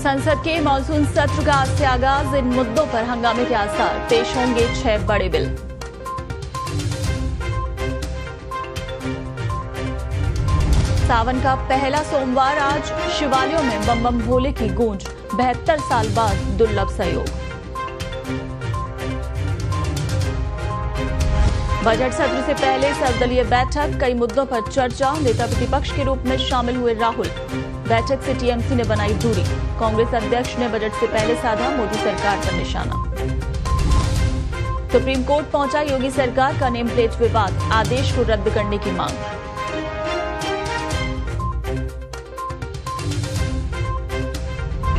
संसद के मॉनसून सत्र का आज से आगाज। इन मुद्दों पर हंगामे के आसार। पेश होंगे 6 बड़े बिल। सावन का पहला सोमवार आज। शिवालयों में बम बम भोले की गूंज। 72 साल बाद दुर्लभ सहयोग। बजट सत्र से पहले सर्वदलीय बैठक। कई मुद्दों पर चर्चा। नेता प्रतिपक्ष के रूप में शामिल हुए राहुल। बैठक से टीएमसी ने बनाई दूरी। कांग्रेस अध्यक्ष ने बजट से पहले साधा मोदी सरकार पर निशाना। सुप्रीम कोर्ट पहुंचा योगी सरकार का नेम प्लेट विवाद। आदेश को रद्द करने की मांग।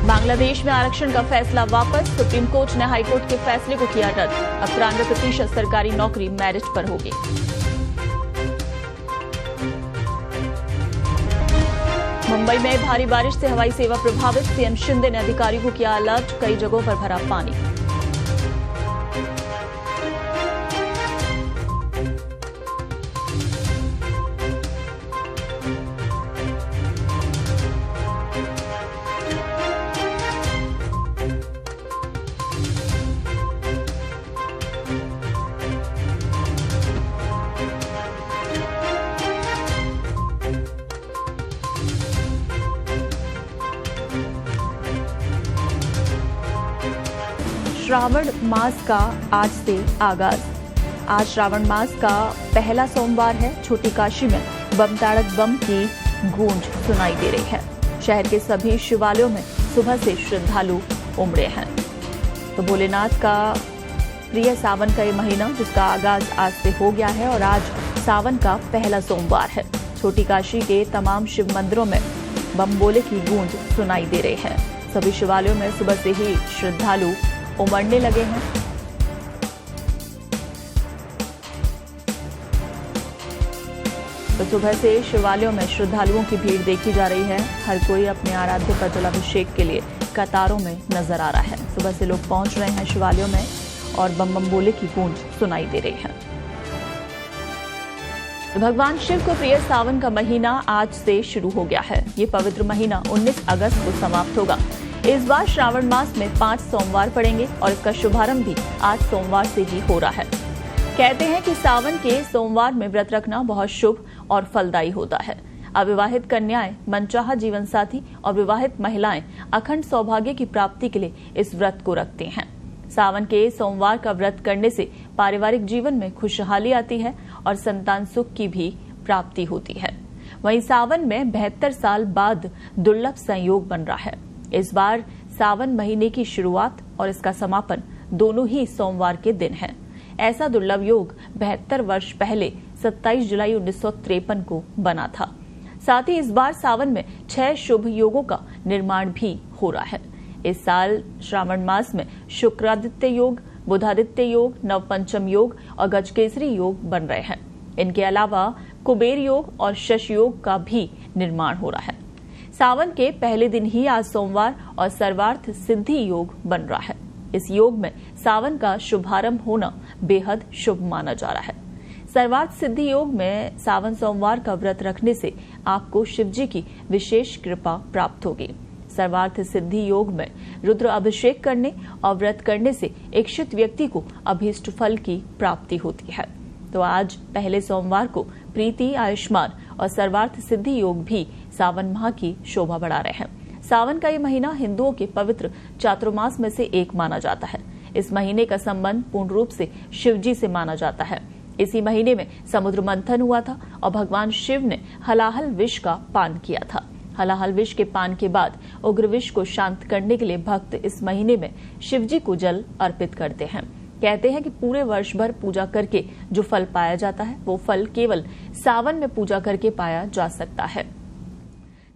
बांग्लादेश में आरक्षण का फैसला वापस। सुप्रीम कोर्ट ने हाईकोर्ट के फैसले को किया रद्द। अब 93% सरकारी नौकरी मेरिट पर होगी। मुंबई में भारी बारिश से हवाई सेवा प्रभावित। सीएम शिंदे ने अधिकारियों को किया अलर्ट। कई जगहों पर भरा पानी। श्रावण मास का आज से आगाज। आज श्रावण मास का पहला सोमवार है। छोटी काशी में बम ताड़क बम की गूंज सुनाई दे रही है। शहर के सभी शिवालयों में सुबह से श्रद्धालु उमड़े हैं। तो भोलेनाथ का प्रिय सावन का ये महीना जिसका आगाज आज से हो गया है और आज सावन का पहला सोमवार है। छोटी काशी के तमाम शिव मंदिरों में बम भोले की गूंज सुनाई दे रही है। सभी शिवालयों में सुबह से ही श्रद्धालु उमड़ने लगे हैं। तो सुबह से शिवालयों में श्रद्धालुओं की भीड़ देखी जा रही है। हर कोई अपने आराध्य पर जलाभिषेक के लिए कतारों में नजर आ रहा है। सुबह से लोग पहुंच रहे हैं शिवालयों में और बम बम भोले की गूंज सुनाई दे रही है। भगवान शिव को प्रिय सावन का महीना आज से शुरू हो गया है। ये पवित्र महीना 19 अगस्त को समाप्त होगा। इस बार श्रावण मास में 5 सोमवार पड़ेंगे और इसका शुभारंभ भी आज सोमवार से ही हो रहा है। कहते हैं कि सावन के सोमवार में व्रत रखना बहुत शुभ और फलदायी होता है। अविवाहित कन्याएं, मनचाहा जीवन साथी और विवाहित महिलाएं अखंड सौभाग्य की प्राप्ति के लिए इस व्रत को रखती हैं। सावन के सोमवार का व्रत करने से पारिवारिक जीवन में खुशहाली आती है और संतान सुख की भी प्राप्ति होती है। वहीं सावन में 72 साल बाद दुर्लभ संयोग बन रहा है। इस बार सावन महीने की शुरुआत और इसका समापन दोनों ही सोमवार के दिन है। ऐसा दुर्लभ योग 72 वर्ष पहले 27 जुलाई 1953 को बना था। साथ ही इस बार सावन में 6 शुभ योगों का निर्माण भी हो रहा है। इस साल श्रावण मास में शुक्रादित्य योग, बुधादित्य योग, नवपंचम योग और गजकेसरी योग बन रहे हैं। इनके अलावा कुबेर योग और शश योग का भी निर्माण हो रहा है। सावन के पहले दिन ही आज सोमवार और सर्वार्थ सिद्धि योग बन रहा है। इस योग में सावन का शुभारंभ होना बेहद शुभ माना जा रहा है। सर्वार्थ सिद्धि योग में सावन सोमवार का व्रत रखने से आपको शिवजी की विशेष कृपा प्राप्त होगी। सर्वार्थ सिद्धि योग में रुद्र अभिषेक करने और व्रत करने से इच्छित व्यक्ति को अभीष्ट फल की प्राप्ति होती है। तो आज पहले सोमवार को प्रीति, आयुष्मान और सर्वार्थ सिद्धि योग भी सावन माह की शोभा बढ़ा रहे हैं। सावन का ये महीना हिंदुओं के पवित्र चातुर्मास में से एक माना जाता है। इस महीने का संबंध पूर्ण रूप से शिवजी से माना जाता है। इसी महीने में समुद्र मंथन हुआ था और भगवान शिव ने हलाहल विष का पान किया था। हलाहल विष के पान के बाद उग्र विष को शांत करने के लिए भक्त इस महीने में शिवजी को जल अर्पित करते हैं। कहते हैं कि पूरे वर्ष भर पूजा करके जो फल पाया जाता है वो फल केवल सावन में पूजा करके पाया जा सकता है।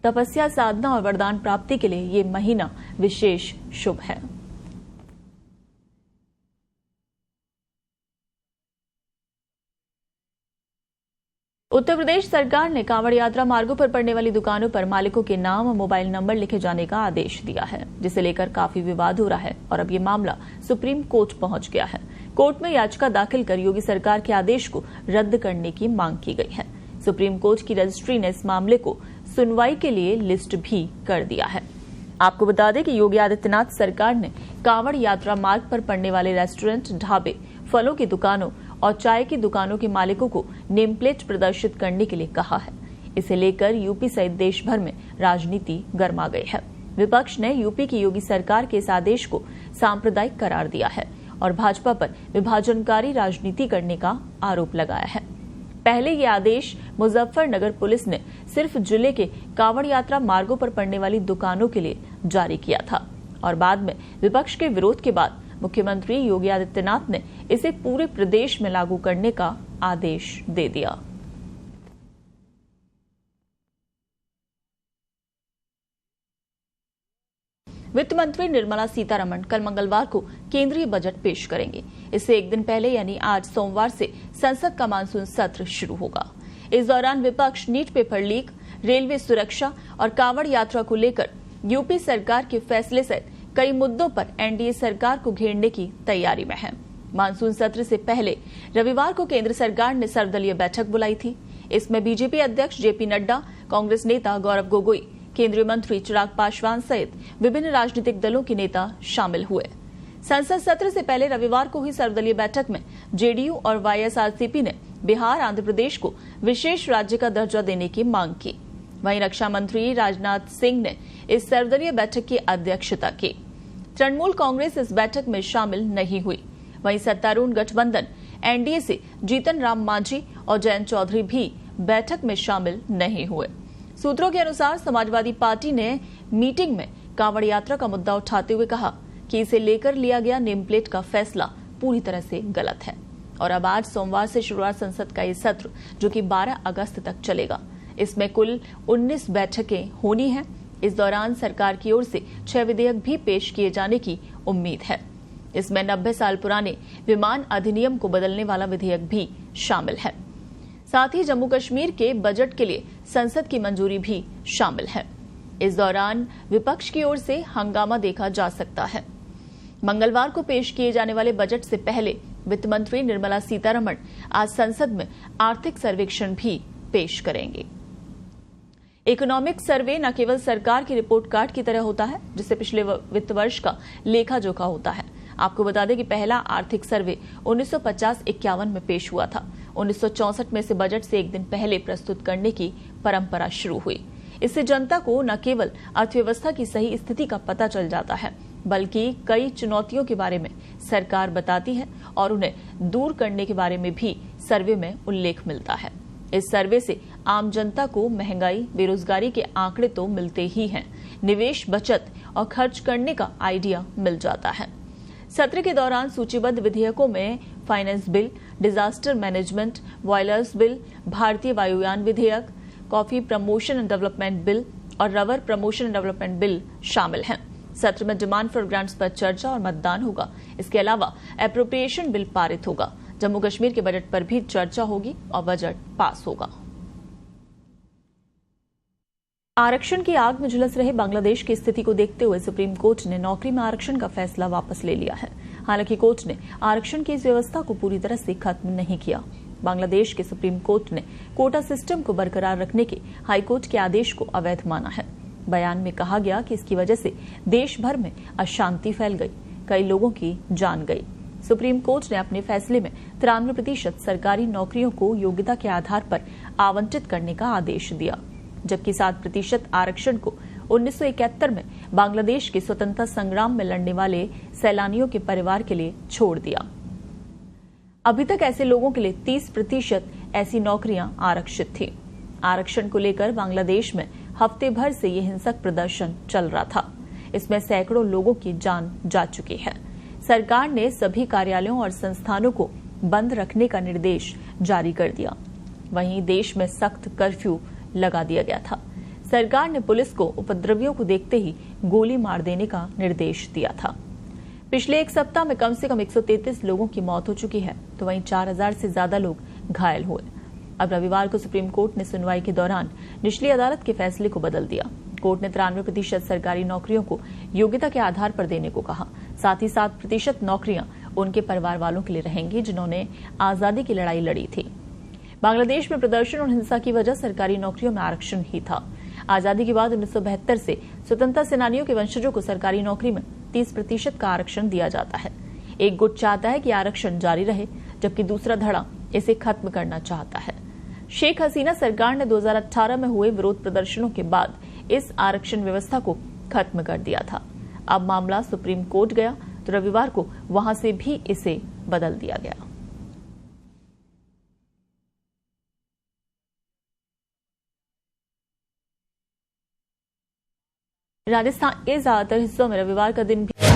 तपस्या, साधना और वरदान प्राप्ति के लिए ये महीना विशेष शुभ है। उत्तर प्रदेश सरकार ने कांवड़ यात्रा मार्गों पर पड़ने वाली दुकानों पर मालिकों के नाम और मोबाइल नंबर लिखे जाने का आदेश दिया है, जिसे लेकर काफी विवाद हो रहा है और अब ये मामला सुप्रीम कोर्ट पहुंच गया है। कोर्ट में याचिका दाखिल कर योगी सरकार के आदेश को रद्द करने की मांग की गई है। सुप्रीम कोर्ट की रजिस्ट्री ने इस मामले को सुनवाई के लिए लिस्ट भी कर दिया है। आपको बता दें कि योगी आदित्यनाथ सरकार ने कांवड़ यात्रा मार्ग पर पड़ने वाले रेस्टोरेंट, ढाबे, फलों की दुकानों और चाय की दुकानों के मालिकों को नेम प्लेट प्रदर्शित करने के लिए कहा है। इसे लेकर यूपी सहित देश भर में राजनीति गर्मा गई है। विपक्ष ने यूपी की योगी सरकार के इस आदेश को सांप्रदायिक करार दिया है और भाजपा पर विभाजनकारी राजनीति करने का आरोप लगाया है। पहले ये आदेश मुजफ्फरनगर पुलिस ने सिर्फ जिले के कांवड़ यात्रा मार्गों पर पड़ने वाली दुकानों के लिए जारी किया था और बाद में विपक्ष के विरोध के बाद मुख्यमंत्री योगी आदित्यनाथ ने इसे पूरे प्रदेश में लागू करने का आदेश दे दिया। वित्त मंत्री निर्मला सीतारमण कल मंगलवार को केंद्रीय बजट पेश करेंगे। इससे एक दिन पहले यानी आज सोमवार से संसद का मानसून सत्र शुरू होगा। इस दौरान विपक्ष नीट पेपर लीक, रेलवे सुरक्षा और कांवड़ यात्रा को लेकर यूपी सरकार के फैसले सहित कई मुद्दों पर एनडीए सरकार को घेरने की तैयारी में है। मानसून सत्र से पहले रविवार को केंद्र सरकार ने सर्वदलीय बैठक बुलाई थी। इसमें बीजेपी अध्यक्ष जेपी नड्डा, कांग्रेस नेता गौरव गोगोई, केंद्रीय मंत्री चिराग पासवान सहित विभिन्न राजनीतिक दलों के नेता शामिल हुए। संसद सत्र से पहले रविवार को हुई सर्वदलीय बैठक में जेडीयू और वाईएसआरसीपी ने बिहार, आंध्र प्रदेश को विशेष राज्य का दर्जा देने की मांग की। वहीं रक्षा मंत्री राजनाथ सिंह ने इस सर्वदलीय बैठक की अध्यक्षता की। तृणमूल कांग्रेस इस बैठक में शामिल नहीं हुई। वहीं सत्तारूढ़ गठबंधन एनडीए से जीतन राम मांझी और जयंत चौधरी भी बैठक में शामिल नहीं हुए। सूत्रों के अनुसार समाजवादी पार्टी ने मीटिंग में कांवड़ यात्रा का मुद्दा उठाते हुए कहा कि इसे लेकर लिया गया नेम प्लेट का फैसला पूरी तरह से गलत है और अब आज सोमवार से शुरुआत संसद का ये सत्र जो कि 12 अगस्त तक चलेगा। इसमें कुल 19 बैठकें होनी हैं। इस दौरान सरकार की ओर से 6 विधेयक भी पेश किए जाने की उम्मीद है। इसमें 90 साल पुराने विमान अधिनियम को बदलने वाला विधेयक भी शामिल है। साथ ही जम्मू कश्मीर के बजट के लिए संसद की मंजूरी भी शामिल है। इस दौरान विपक्ष की ओर से हंगामा देखा जा सकता है। मंगलवार को पेश किए जाने वाले बजट से पहले वित्त मंत्री निर्मला सीतारमण आज संसद में आर्थिक सर्वेक्षण भी पेश करेंगे। इकोनॉमिक सर्वे न केवल सरकार की रिपोर्ट कार्ड की तरह होता है जिससे पिछले वित्त वर्ष का लेखा जोखा होता है। आपको बता दें कि पहला आर्थिक सर्वे 1950-51 में पेश हुआ था। 1964 में से बजट से एक दिन पहले प्रस्तुत करने की परंपरा शुरू हुई। इससे जनता को न केवल अर्थव्यवस्था की सही स्थिति का पता चल जाता है बल्कि कई चुनौतियों के बारे में सरकार बताती है और उन्हें दूर करने के बारे में भी सर्वे में उल्लेख मिलता है। इस सर्वे से आम जनता को महंगाई, बेरोजगारी के आंकड़े तो मिलते ही हैं, निवेश, बचत और खर्च करने का आइडिया मिल जाता है। सत्र के दौरान सूचीबद्ध विधेयकों में finance bill, disaster management, boilers bill, भारतीय वायुयान विधेयक, coffee promotion and development bill और rubber promotion and development bill शामिल हैं। सत्र में डिमांड फॉर ग्रांट्स पर चर्चा और मतदान होगा। इसके अलावा एप्रोप्रिएशन बिल पारित होगा। जम्मू कश्मीर के बजट पर भी चर्चा होगी और बजट पास होगा। आरक्षण की आग में झुलस रहे बांग्लादेश की स्थिति को देखते हुए सुप्रीम कोर्ट ने नौकरी में आरक्षण का फैसला वापस ले लिया है। हालांकि कोर्ट ने आरक्षण की इस व्यवस्था को पूरी तरह से खत्म नहीं किया। बांग्लादेश के सुप्रीम कोर्ट ने कोटा सिस्टम को बरकरार रखने के हाईकोर्ट के आदेश को अवैध माना है। बयान में कहा गया कि इसकी वजह से देश भर में अशांति फैल गई, कई लोगों की जान गई। सुप्रीम कोर्ट ने अपने फैसले में 93% सरकारी नौकरियों को योग्यता के आधार पर आवंटित करने का आदेश दिया, जबकि 7% आरक्षण को 1971 में बांग्लादेश के स्वतंत्रता संग्राम में लड़ने वाले सैलानियों के परिवार के लिए छोड़ दिया। अभी तक ऐसे लोगों के लिए 30% ऐसी नौकरियां आरक्षित थी। आरक्षण को लेकर बांग्लादेश में हफ्ते भर से ये हिंसक प्रदर्शन चल रहा था। इसमें सैकड़ों लोगों की जान जा चुकी है। सरकार ने सभी कार्यालयों और संस्थानों को बंद रखने का निर्देश जारी कर दिया। वहीं देश में सख्त कर्फ्यू लगा दिया गया था। सरकार ने पुलिस को उपद्रवियों को देखते ही गोली मार देने का निर्देश दिया था। पिछले एक सप्ताह में कम से कम 133 लोगों की मौत हो चुकी है, तो वहीं 4000 से ज्यादा लोग घायल हुए। अब रविवार को सुप्रीम कोर्ट ने सुनवाई के दौरान निचली अदालत के फैसले को बदल दिया। कोर्ट ने 93% सरकारी नौकरियों को योग्यता के आधार पर देने को कहा। साथ ही 7% नौकरियां उनके परिवार वालों के लिए रहेंगी जिन्होंने आजादी की लड़ाई लड़ी थी। बांग्लादेश में प्रदर्शन और हिंसा की वजह सरकारी नौकरियों में आरक्षण ही था। आजादी के बाद 1972 से स्वतंत्रता सेनानियों के वंशजों को सरकारी नौकरी में 30% का आरक्षण दिया जाता है। एक गुट चाहता है कि आरक्षण जारी रहे, जबकि दूसरा धड़ा इसे खत्म करना चाहता है। शेख हसीना सरकार ने 2018 में हुए विरोध प्रदर्शनों के बाद इस आरक्षण व्यवस्था को खत्म कर दिया था। अब मामला सुप्रीम कोर्ट गया तो रविवार को वहां से भी इसे बदल दिया गया। राजस्थान के ज्यादातर हिस्सों में रविवार का दिन भी